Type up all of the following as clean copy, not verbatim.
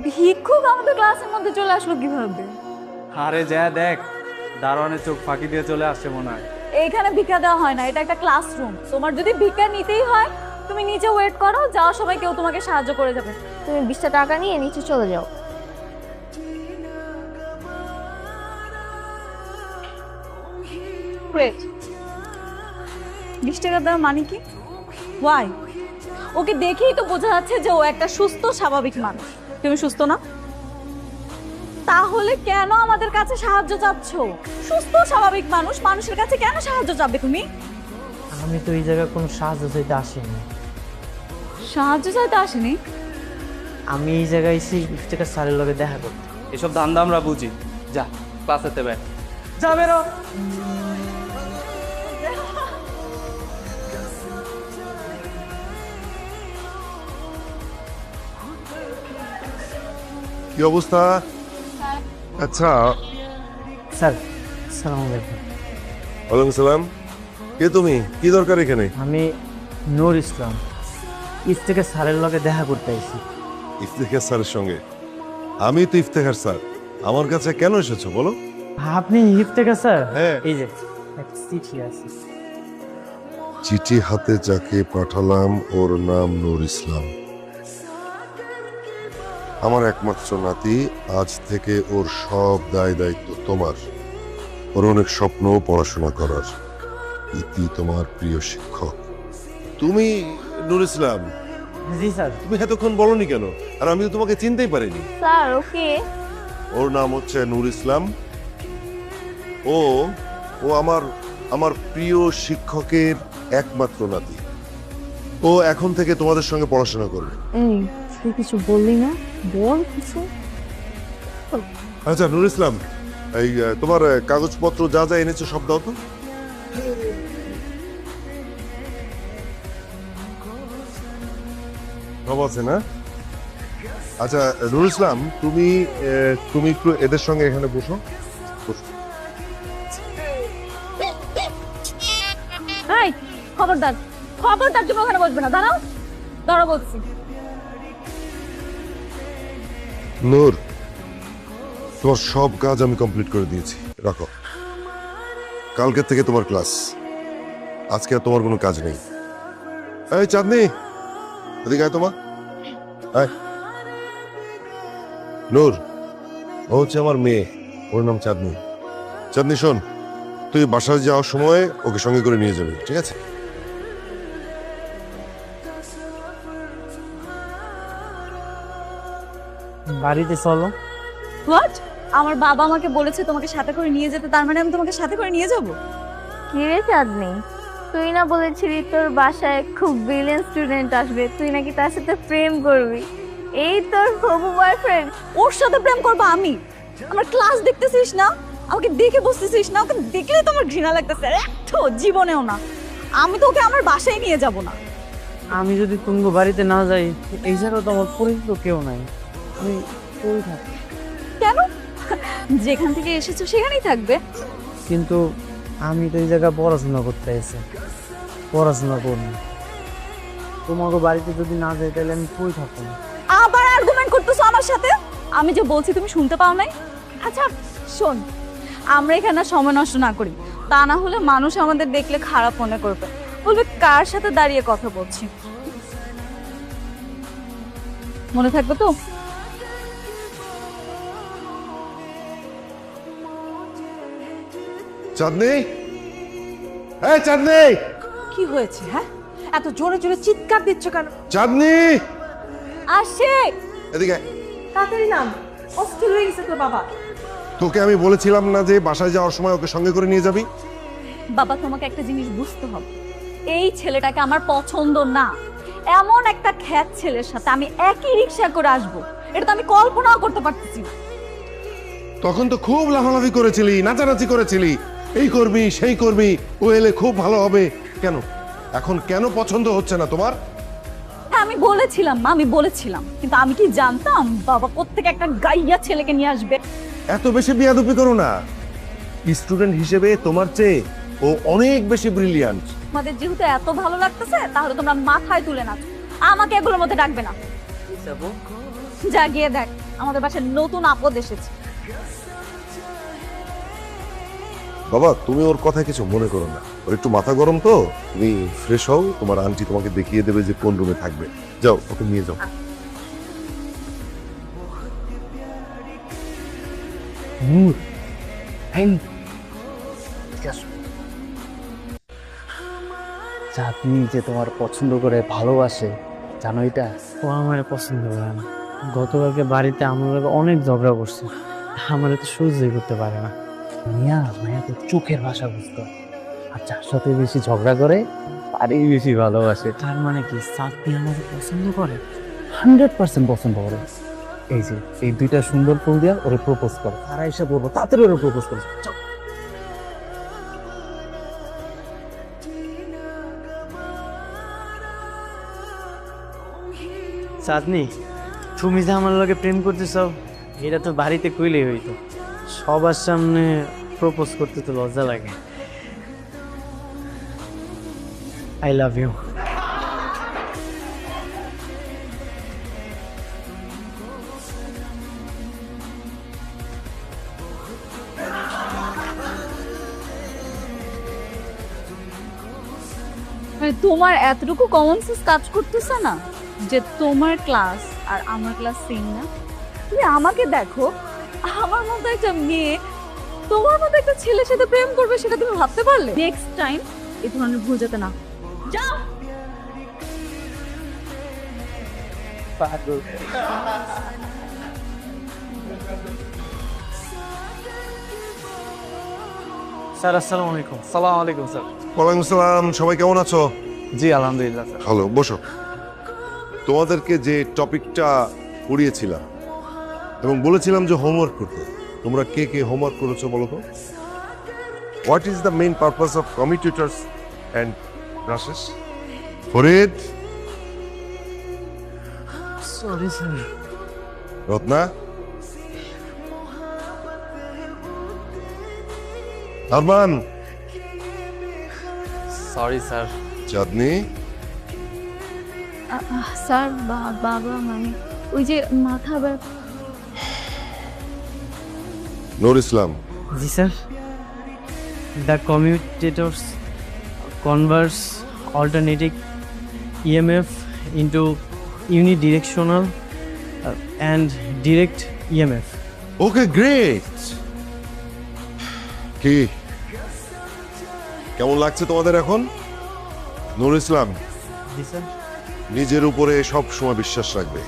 ভিক্ষুক আমাদের ক্লাসের মধ্যে চলে আসলো কিভাবে? আরে যা দেখ, দারোয়ানের চোখ ফাঁকি দিয়ে চলে আসছে মনে হয়। এইখানে ভিক্ষা দেওয়া হয় না, এটা একটা ক্লাসরুম। তোমার যদি ভিক্ষা নিতেই হয় তুমি নিচে ওয়েট করো, যাওয়ার সময় কেউ তোমাকে সাহায্য করে যাবে। তুমি 20টা টাকা নিয়ে নিচে চলে যাও। ওয়েট, 20 টাকা দেওয়ার মানে কি? ওয়াই? ওকে দেখেই তো বোঝা যাচ্ছে যে ও একটা সুস্থ স্বাভাবিক মানুষ। তুমি সুস্থ না? তাহলে কেন আমাদের কাছে সাহায্য চাচ্ছ? সুস্থ স্বাভাবিক মানুষ মানুষের কাছে কেন সাহায্য চাবে তুমি? আমি তো এই জায়গায় কোনো সাহায্য চাইতে আসিনি। সাহায্য চাইতে আসেনি? আমি এই জায়গায় এসে ইফতেখার স্যারের লগে দেখা করতে। এসব ধান্দা আমরা বুঝি। যা ক্লাসেতে ব্যাগ, যা বেরো। কি অবস্থা? আচ্ছা, স্যার আসসালামু আলাইকুম। ওয়ালাইকুম সালাম। কে তুমি? কি দরকার এখানে? আমি নূর ইসলাম, ইফতেখার স্যারের লগে দেখা করতে আইছি। ইফতেখার স্যারের সঙ্গে? আমি তো ইফতেখার স্যার, আমার কাছে কেন এসেছো বলো? আপনি ইফতেখার স্যার? হ্যাঁ। এই যে একটা চিঠি আছে। চিঠি হাতে যাকে পাঠালাম ওর নাম নূর ইসলাম। আমার একমাত্র নাতি, আজ থেকে ওর সব দায় দায়িত্ব তোমার। ওর অনেক স্বপ্ন পড়াশোনা করার। ইতি তোমার প্রিয় শিক্ষক। তুমি নূর ইসলাম? জি স্যার। তুমি এতক্ষণ বলনি কেন? আর আমি তো তোমাকে চিনতেই পারিনি। Sir okay. ওর নাম হচ্ছে নূর ইসলাম। ও ও আমার আমার প্রিয় শিক্ষকের একমাত্র নাতি। ও এখন থেকে তোমাদের সঙ্গে পড়াশোনা করবে। তুই কিছু বললি না, বল কিছু। আচ্ছা নূর ইসলাম, এই তোমার কাগজপত্র যা যা এনেছো সব দাও তো। সব আছে না? আচ্ছা নূর ইসলাম, তুমি একটু এদের সঙ্গে এখানে বসো। এই খবরদার, খবরদার, তুমি ওখানে বসবে না। দাঁড়াও, দাঁড়াও বলছি। নূর, তোমার সব কাজ আমি কমপ্লিট করে দিয়েছি, রাখো। কালকের থেকে তোমার ক্লাস, আজকে আর তোমার কোনো কাজ নেই। এই চাঁদনি, এদিকে আয় তোমার। আয়। নূর, ও হচ্ছে আমার মেয়ে, ওর নাম চাঁদনি। চাঁদনি শোন, তুই বাসায় যাওয়ার সময় ওকে সঙ্গে করে নিয়ে যাবি, ঠিক আছে? বাড়িতে চলো। হোয়াট? আমার বাবা আমাকে বলেছে তোমাকে সাথে করে নিয়ে যেতে, তার মানে আমি তোমাকে সাথে করে নিয়ে যাব? কি রে চাঁদনি, তুই না বলেছিলি তোর বাসায় খুব ব্রিলিয়েন্ট স্টুডেন্ট আসবে, তুই নাকি তার সাথে প্রেম করবি? এই তোর হবু বয়ফ্রেন্ড? ওর সাথে প্রেম করবো আমি? আমার ক্লাস দেখতেছিস না? আমাকে দেখে বসতেছিস না? ওকে দেখলেই তোমার ঘৃণা লাগতেছে। একটু জীবনেও না। আমি তো ওকে আমার বাসায় নিয়ে যাব না। আমি যদি তুমি বাড়িতে না যাই, এই জায়গায় তো আমার পরিচিত কেউ নাই। আমি কই থাকি? কেন? যেখান থেকে এসেছো সেখানেই থাকবে। কিন্তু আমি তো এই জায়গায় পড়াশোনা করতে এসে পড়াশোনা করবো। তোমাকে বাড়িতে যদি না যাই তাহলে আমি কই থাকবো? আবার আর্গুমেন্ট করতেছো আমার সাথে? আমি যে বলছি তুমি শুনতে পাও নাই? আচ্ছা শোন, আমরা এখানে সময় নষ্ট না করি, তা না হলে মানুষ আমাদের দেখলে খারাপ মনে করবে, বলবে কার সাথে দাঁড়িয়ে কথা বলছি। মনে থাকবে তো? চাঁদনি, এই চাঁদনি, কি হয়েছে? হ্যাঁ, এত জোরে জোরে চিৎকার দিচ্ছ কেন? চাঁদনি, আসে এদিকে আয়। তাড়াতাড়ি নাম, অস্থির হয়ে গেছে তোর বাবা। তোকে আমি বলেছিলাম না যে বাসায় যাওয়ার সময় ওকে সঙ্গে করে নিয়ে যাবি? বাবা, তোমাকে একটা জিনিস বুঝতে হবে, এই ছেলেটাকে আমার পছন্দ না। এমন একটা খ্যাত ছেলের সাথে আমি একই রিক্সা করে আসবো, এটা তো আমি কল্পনাও করতে পারতেছি না। তখন তো খুব লাফালাফি করেছিলি, নাচানাচি করেছিলি, এই করবি সেই করবি, ও এলে খুব ভালো হবে। কেন এখন কেন পছন্দ হচ্ছে না তোমার? হ্যাঁ, আমি বলেছিলাম মা, আমি বলেছিলাম, কিন্তু আমি কি জানতাম বাবা কোত্থেকে একটা গাইয়া ছেলেকে নিয়ে আসবে। এত বেশি বিয়াদবি করো না। স্টুডেন্ট হিসেবে তোমার চেয়ে ও অনেক বেশি ব্রিলিয়ান্ট। তোমাদের যেহেতু এত ভালো লাগতেছে তাহলে তোমরা মাথায় তুলে নাচো, আমাকে এগুলোর মধ্যে ডাকবে না। যা গিয়ে দেখ আমাদের বাসায় নতুন আপদ এসেছে। বাবা তুমি ওর কথা কিছু মনে করো না, ওর একটু মাথা গরম তো। তুমি ফ্রেশ হও, তোমার আন্টি তোমাকে দেখিয়ে দেবে যে কোন রুমে থাকবে। যাও ওকে নিয়ে যাও। চাঁদনি যে তোমার পছন্দ করে ভালোবাসে, জানো এটা? ও আমার পছন্দ করে না। গতকালকে বাড়িতে আমার লগে অনেক ঝগড়া করছে, আমার তো সহ্যই করতে পারে না। মায়া তো চোখের ভাষা বুঝতো, আর যার সাথে বেশি ঝগড়া করে তারই বেশি ভালোবাসে। তার মানে কি চাঁদনি আমাকে পছন্দ করে? 100% পছন্দ করে। এই যে এই দুইটা সুন্দর ফুল দিয়া ওরে প্রপোজ করে, তারা এসে বলবো তাড়াতাড়ি ওরে প্রপোজ করে। চাঁদনি, তুমি যে আমার লগে প্রেম করতেছ এটা তো বাড়িতে কইলেই হইতো, সবার সামনে প্রপোজ করতে তো লজ্জা লাগে। I love you. মানে তোমার এতটুকু কমন সেন্স কাজ করতেছে না যে তোমার ক্লাস আর আমার ক্লাস সেম না? তুমি আমাকে দেখো, আমার মতো একটা মেয়ে তোমার মতো একটা ছেলের সাথে প্রেম করবে, সেটা তুমি ভাবতে পারলে? নেক্সট টাইম এই ধরনের ভুল যাতে না। যাও। স্যার আসসালামু আলাইকুম। সালাম আলাইকুম স্যার। ওয়ালাইকুম আসসালাম। সবাই কেমন আছো? জি আলহামদুলিল্লাহ স্যার। ভালো, বসো। তোমাদেরকে যে টপিকটা পড়িয়েছিলাম এবং বলেছিলাম যে হোমওয়ার্ক করতে, তোমরা কে কে হোমওয়ার্ক করেছো বলো তো? What is the main purpose of commutators and brushes? Farid, sorry sir. Ratna, Arman, sorry sir. Chandni, sir বাবা মানে ওই যে মাথা ব্যথা। নূর ইসলাম। জি sir. The commutators converts alternating EMF into unidirectional and direct EMF. Okay, great. কি কেমন লাগছে তোমাদের এখন? নূর ইসলাম, জি স্যার। নিজের উপরে সব সময় বিশ্বাস রাখবে।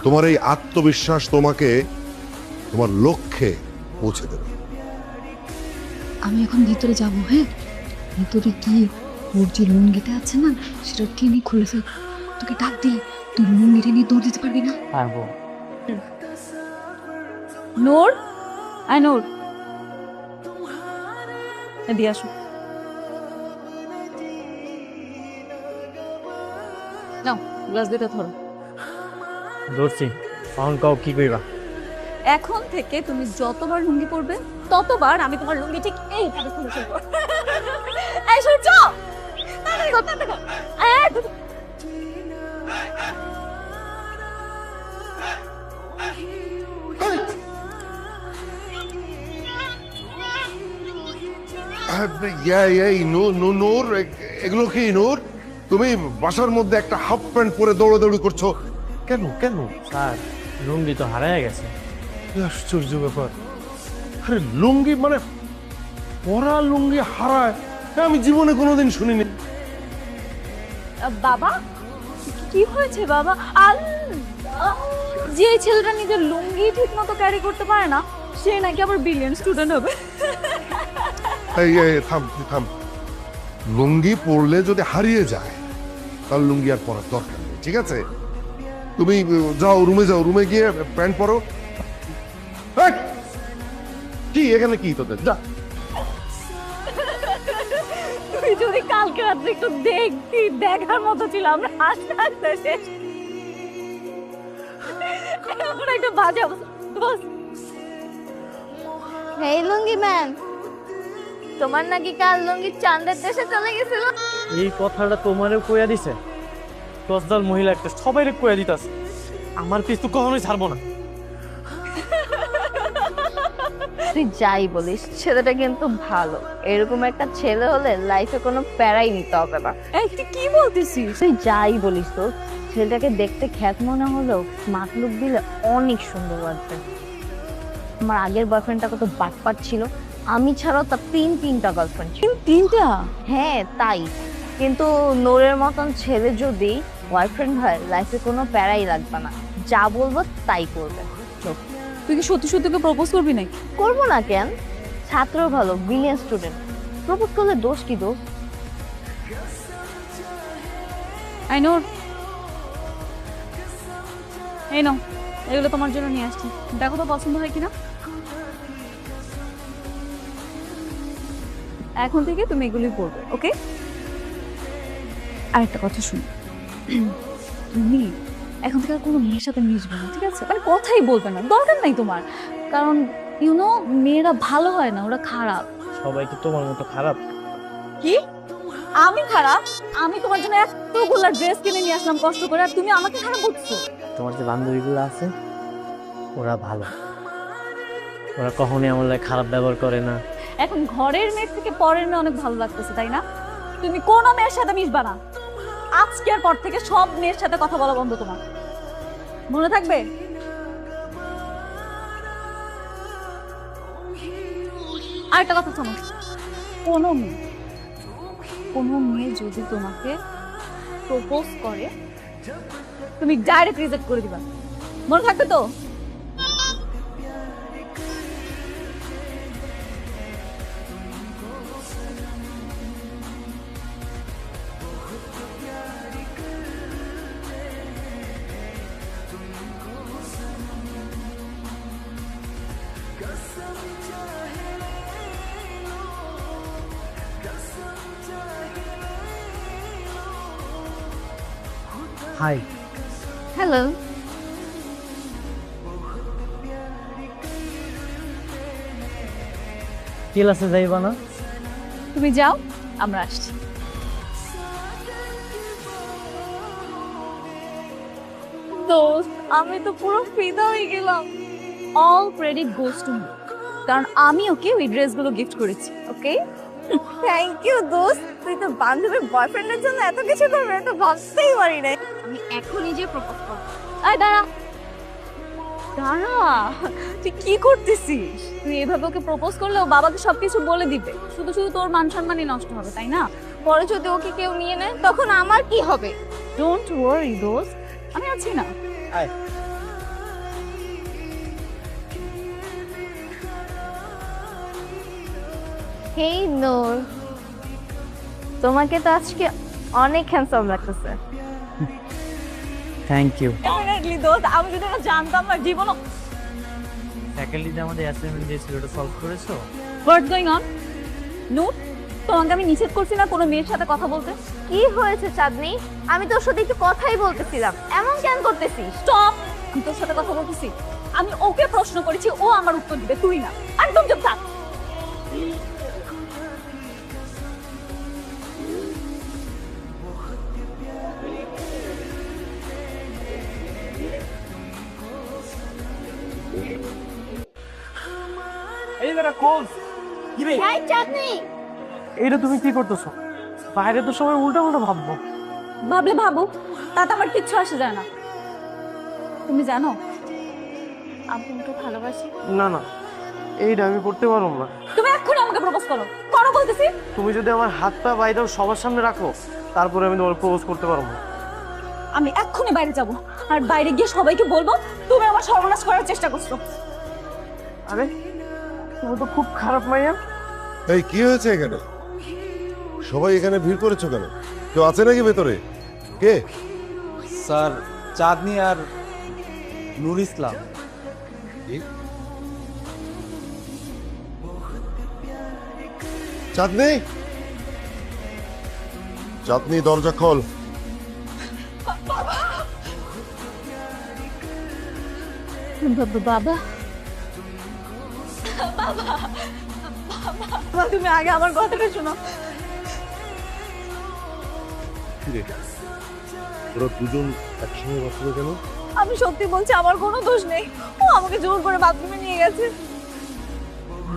তোমার এই আত্মবিশ্বাস তোমাকে তোমার লক্ষ্যে পৌঁছে দেবে। আমি এখন ভিতরে যাব। হ্যাঁ, ভিতরে গিয়ে ওর যে লুঙ্গিটা আছে না সেটা টেনে খুলে ফেল। তোকে ডাক দিই, তুই লুঙ্গিটা নিয়ে দৌড় দিতে পারবি না? পারবো। নূর, আই নূর, এদিকে আসো। নাও গ্লাস দুটো ধরো। ধরছি। এখন কাউ কি কইবা? এখন থেকে তুমি যতবার লুঙ্গি পরবে ততবার আমি তোমার লুঙ্গি ঠিক এইভাবে খুলে ফেলবো। এই সূর্য, তাড়াতাড়ি কর, তাড়াতাড়ি কর। নূর, এগুলো কি নূর? তুমি বাসার মধ্যে একটা হাফ প্যান্ট পরে দৌড়াদৌড়ি করছো কেন? কেন? স্যার, লুঙ্গি তো হারায় গেছে। আশ্চর্য ব্যাপার। আরে লুঙ্গি মানে পরা লুঙ্গি হারায়, আমি জীবনে কোনোদিন শুনিনি। বাবা কি হয়েছে বাবা? আল্লাহ, যে ছেলেটা নিজের লুঙ্গি ঠিক মতো ক্যারি করতে পারে না সে নাকি আবার ব্রিলিয়ান্ট স্টুডেন্ট হবে। এই থাম থাম। লুঙ্গি পরলে যদি হারিয়ে যায় তাহলে লুঙ্গি আর পরার দরকার নেই, ঠিক আছে? তুমি যাও, রুমে যাও, রুমে গিয়ে প্যান্ট পরো। কি এখানে কি তোদের? যা। তুই তুই যদি কালকে রাত্রে একটু দেখতি, দেখার মতো ছিল। আমরা হাসতে হাসতে শেষ। এখন একটা বাজে অবস্থা। দোস্ত, হেই লুঙ্গি ম্যান, তোমার নাকি কাল লুঙ্গি চাঁদের দেশে চলে গেছিল? এই কথাটা তোমারও কইয়া দিছে? দশদল মহিলা একটা সবাইরে কইয়া দিতাস। আমার পিস্তু কখনোই ছাড়বো না। তুই যাই বলিস, ছেলেটা কিন্তু ভালো। এরকম একটা ছেলে হলে লাইফে কোনো প্যারাই নিতে হবে না। এই তুই কি বলতেছিস? তুই যাই বলিস তো, ছেলেটাকে দেখতে খ্যাত মনে হলেও মাতলুক দিলে অনেক সুন্দর লাগবে। আমার আগের বয়ফ্রেন্ডটা কত বাটপাট ছিল, আমি ছাড়াও তার তিনটা গার্লফ্রেন্ড ছিল। তিনটা? হ্যাঁ তাই, কিন্তু নূরের মতন ছেলে যদি বয়ফ্রেন্ড হয় লাইফে কোনো প্যারাই লাগবে না, যা বলবো তাই করবে। তুই কি সত্যি সত্যি প্রপোজ করবি নাকি? করবো না কেন? ছাত্র ভালো, ব্রিলিয়েন্ট স্টুডেন্ট, প্রপোজ করলে দোষ কি দোষ? I know. এই নাও, এগুলো তোমার জন্য নিয়ে আসছি, দেখো তো পছন্দ হয় কিনা। এখন থেকে তুমি এগুলোই পড়বে, ওকে? আরেকটা কথা শুনো, তুমি এখন থেকে আর কোনো মেয়ের সাথে মিশবে না, ঠিক আছে? মানে কথাই বলবে না, দরকার নাই তোমার। কারণ ইউনো মেয়েরা ভালো হয় না, ওরা খারাপ। সবাই কি তোমার মতো খারাপ? কি? আমি খারাপ? আমি তোমার জন্য এতগুলা ড্রেস কিনে নিয়ে আসলাম কষ্ট করে, আর তুমি আমাকে খারাপ বলছো? তোমার যে বান্ধবীগুলো আছে ওরা ভালো, ওরা কখনোই আমার লাগে খারাপ ব্যবহার করে না। এখন ঘরের মেয়ের থেকে পরের মেয়ে অনেক ভালো লাগতেছে, তাই না? তুমি কোনো মেয়ের সাথে মিশবা না। আজকের পর থেকে সব মেয়ের সাথে কথা বলা বন্ধ তোমার, মনে থাকবে? আরেকটা কথা শোনো, কোনো মেয়ে যদি তোমাকে প্রপোজ করে তুমি ডাইরেক্ট রিজেক্ট করে দিবা, মনে থাকবে তো? হাই। হ্যালো। ক্লাসে যাইবা না? তুমি যাও, আমরা আসছি। দোস্ত, আমি তো পুরো ফিদা হয়ে গেলাম। All credit goes to me, কারণ আমি ওকে ওই ড্রেসগুলো গিফট করেছি, ওকে? থ্যাংক ইউ দোস্ত, তুই তো বান্ধবীর বয়ফ্রেন্ডের জন্য এত কিছু করবে এটা ভাবতেই পারি নাই। আমি এখনই যে প্রপোজ করব। আয় দাঁড়া দাঁড়া, তুই কি করতেছিস? তুই এভাবে ওকে প্রপোজ করলে ও বাবাকে সবকিছু বলে দিবে, শুধু শুধু তোর মান সম্মানই নষ্ট হবে, তাই না? পরে যদি ওকে কেউ নিয়ে নেয় তখন আমার কি হবে? ডোন্ট ওয়ারি দোস্ত, আমি আছি না। আয়। হেই নূর, তোমাকে তো আজকে অনেক হ্যান্ডসাম লাগতেছে। Thank you. ডেফিনেটলি দোস্ত, আমি যদি এটা জানতাম না জীবনও। ফ্যাকাল্টিতে আমাদের অ্যাসাইনমেন্ট দিয়েছিল, ওটা সলভ করেছো? হোয়াটস গোইং অন? নূর, তোমাকে আমি নিষেধ করছি না কোনো মেয়ের সাথে কথা বলতে? কি হয়েছে চাঁদনি? আমি তোর সাথে একটু কথাই বলতেছিলাম, এমন কেন করতেছিস? স্টপ! আমি তোর সাথে কথা বলতেছি। আমি ওকে প্রশ্ন করেছি, ও আমার উত্তর দিবে, তুই না। একদম চুপ থাক। এই দাঁড়া, কোচ কি রে? এই চাঁদনি, এইটা তুমি কি করতেছো? বাইরে তো সবাই উল্টা উল্টা ভাববো। ভাবলে ভাবো, তাতে আমার কিচ্ছু আসে যায় না। তুমি জানো আমি তোমাকে ভালোবাসি। না না, এইটা আমি করতে পারবো না। তুমি এক্ষুনি আমাকে প্রপোজ করো, করো বলতেছি। তুমি যদি আমার হাত পা বাইরে সবার সামনে রাখো তারপরে আমি তোমার প্রপোজ করতে পারবো। আমি এক্ষুনি বাইরে যাব, আর বাইরে গিয়ে সবাইকে বলবো তুমি আমার সর্বনাশ করার চেষ্টা করছো। আরে তুমি তো খুব খারাপ মাইয়া। এই কি হয়েছে এখানে? সবাই এখানে ভিড় করেছো কেন? কেউ আছে নাকি ভেতরে? কে? স্যার, চাঁদনি আর নূর ইসলাম। চাঁদনি, চাঁদনি দরজা খোল। বাবা বাবা, তুমি আগে আমার কথাটা শোনো। তোরা দুজন একসঙ্গে বসলো কেন? আমি সত্যি বলছি, আমার কোনো দোষ নেই। ও আমাকে জোর করে বাথরুমে নিয়ে গেছে।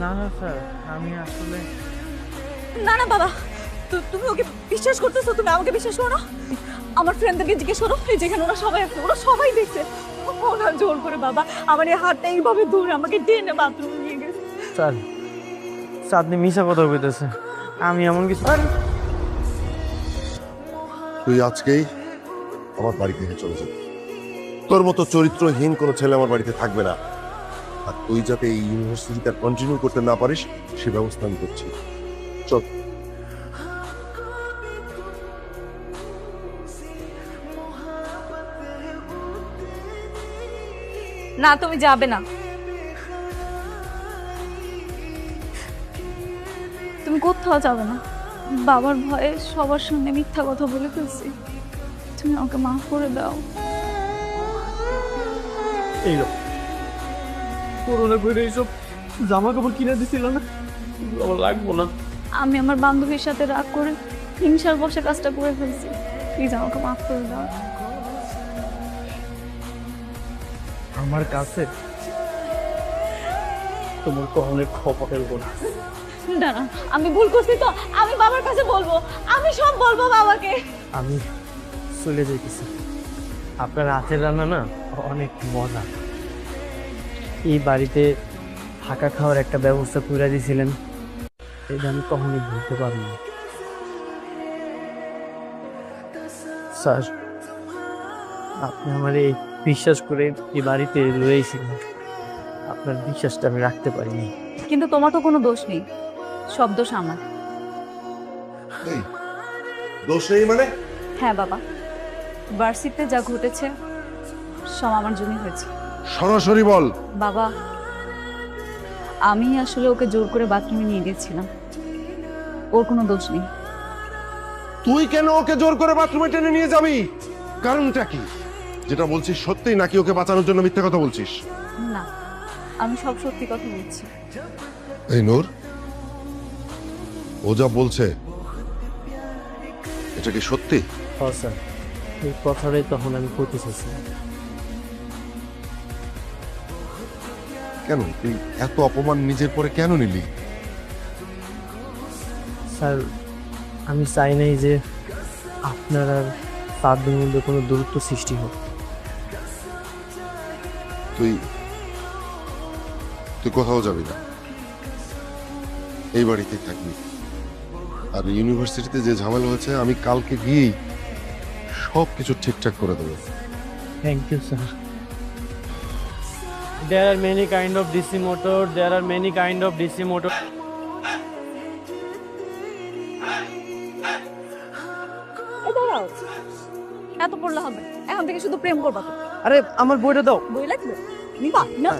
না না স্যার, আমি আসলে না না বাবা, তুমি ওকে বিশ্বাস করতেছো? তুমি আমাকে বিশ্বাস করো না? আমার ফ্রেন্ডদেরকে জিজ্ঞেস করো, এই যেখানে ওরা সবাই আছে, ওরা সবাই দেখছে। ওরা জোর করে বাবা আমার এই হাতটা এইভাবে ধরে আমাকে টেনে বাথরুমে নিয়ে গেছে। স্যার, চাঁদনি মিশা কথা কইতেছে। আমি এমন কিছু তুই আজকেই আমার বাড়ি থেকে চলে যাবি। তোর মতো চরিত্রহীন কোনো ছেলে আমার বাড়িতে থাকবে না। আর তুই যাতে এই ইউনিভার্সিটিটা কন্টিনিউ করতে না পারিস সে ব্যবস্থা আমি করছি। চল। না, তুমি যাবে না। তুমি কোথাও যাবে না। বাবার ভয়ে সবার সামনে মিথ্যা কথা বলে ফেলছি। তুমি আমাকে মাফ করে দাও। এই লোক করোনা করে এইসব জামা কাপড় কিনে দিছিল না, আমার লাগবো না। আমি আমার বান্ধবীর সাথে রাগ করে হিংসার বসে কাজটা করে ফেলছি। প্লিজ আমাকে মাফ করে দাও। আমার কাছে তোমার কখনোই খবর ফেলবো না। দাঁড়া, আমি ভুল করছি তো আমি বাবার কাছে বলবো। আমি সব বলবো বাবাকে। আমি চলে যাইতেছি। আপনার হাতের রান্না না অনেক মজা। এই বাড়িতে থাকা খাওয়ার একটা ব্যবস্থা করে দিয়েছিলেন, এটা আমি কখনোই ভুলতে পারবো না। স্যার, আপনি আমার এই বিশ্বাস করে এই বাড়িতে রয়েছিলেন, আপনার বিশ্বাসটা আমি রাখতে পারিনি। কিন্তু তোমার তো কোনো দোষ নেই, সব দোষ আমার। এই দোষ নেই মানে? হ্যাঁ বাবা, ভার্সিটিতে যা ঘটেছে সব আমার জন্যই হয়েছে। সরাসরি বল। বাবা, আমি আসলে ওকে জোর করে বাথরুমে নিয়ে গেছিলাম। ওর কোনো দোষ নেই। তুই কেন ওকে জোর করে বাথরুমে টেনে নিয়ে যাবি? কারণটা কি? যেটা বলছিস সত্যি নাকি ওকে বাঁচানোর জন্য মিথ্যা কথা বলছিস? না, আমি সব সত্যি কথা বলছি। এই নূর, ও যা বলছে এটা কি সত্যি? হ্যাঁ স্যার, এই কথাটাই তখন আমি করতে চাইছিলাম। কেন তুই এত অপমান নিজের পরে কেন নিলি? স্যার, আমি চাই নাই যে আপনার আর তাদের মধ্যে কোনো দূরত্ব সৃষ্টি হোক। তুই তুই কোথাও যাবি না, এই বাড়িতেই থাকবি। আর ইউনিভার্সিটিতে যে ঝামেলা হয়েছে আমি কালকে গিয়েই সব কিছু ঠিকঠাক করে দেবো। Thank you, sir. There are many kind of DC motor. There are many kind of DC motor. এই দাঁড়াও, এত পড়লে হবে? এখন থেকে শুধু প্রেম করবা তো? আরে আমার বইটা দাও। বই লাগবে? নিবা না?